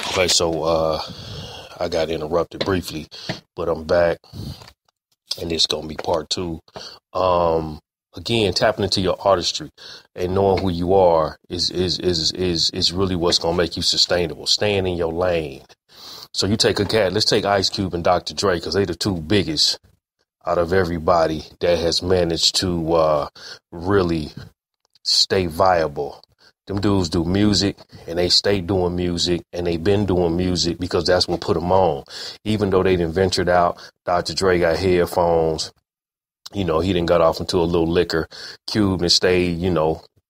Okay, so I got interrupted briefly, but I'm back, and it's gonna be part two. Again, tapping into your artistry and knowing who you are is really what's gonna make you sustainable. Staying in your lane. So you take a cat. Let's take Ice Cube and Dr. Dre because they're the two biggest out of everybody that has managed to really stay viable. Them dudes do music and they stay doing music and they've been doing music because that's what put them on. Even though they didn't ventured out, Dr. Dre got headphones. You know, he didn't got off into a little liquor. Cube and stayed,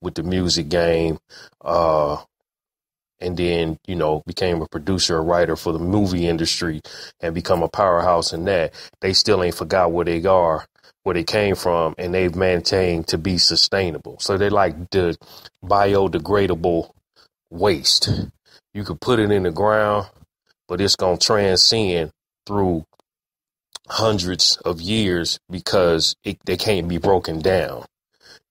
with the music game. And then, became a producer, a writer for the movie industry and become a powerhouse in that. They still ain't forgot where they are, where they came from, and they've maintained to be sustainable. So they like the biodegradable waste. You could put it in the ground, but it's going to transcend through hundreds of years because they can't be broken down.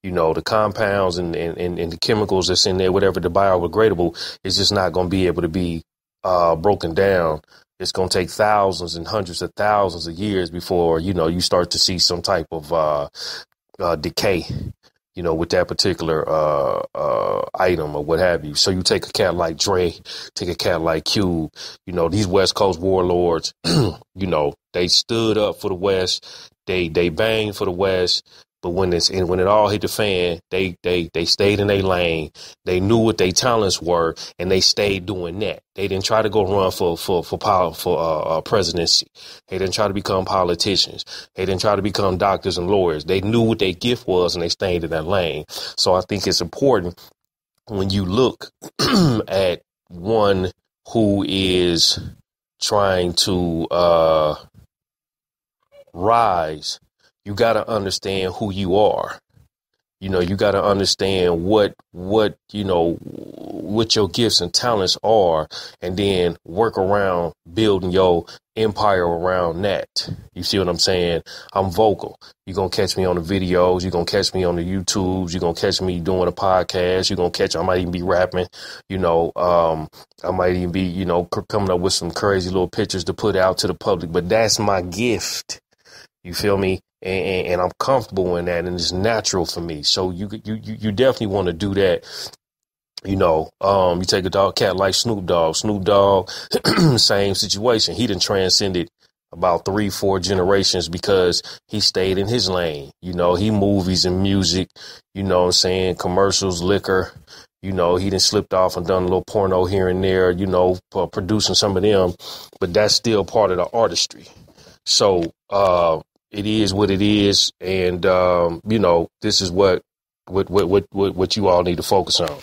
The compounds and the chemicals that's in there, whatever, the biodegradable is just not going to be able to be broken down. It's going to take thousands and hundreds of thousands of years before, you start to see some type of decay, with that particular item or what have you. So you take a cat like Dre, take a cat like Cube, these West Coast warlords, they stood up for the West. They banged for the West. But when it all hit the fan, they stayed in their lane. They knew what their talents were, and they stayed doing that. They didn't try to go run for presidency. They didn't try to become politicians. They didn't try to become doctors and lawyers. They knew what their gift was, and they stayed in that lane. So I think it's important when you look at one who is trying to rise. You got to understand who you are. You got to understand what your gifts and talents are, and then work around building your empire around that. You see what I'm saying? I'm vocal. You're going to catch me on the videos. You're going to catch me on the YouTubes. You're going to catch me doing a podcast. You're going to I might even be rapping. I might even be, coming up with some crazy little pictures to put out to the public. But that's my gift. You feel me? And I'm comfortable in that, and it's natural for me. So you definitely want to do that. You take a cat like Snoop Dogg. Snoop Dogg, same situation. He done transcended about 3-4 generations because he stayed in his lane. He movies and music, commercials, liquor. He done slipped off and done a little porno here and there, producing some of them. But that's still part of the artistry. So, it is what it is, and this is what you all need to focus on.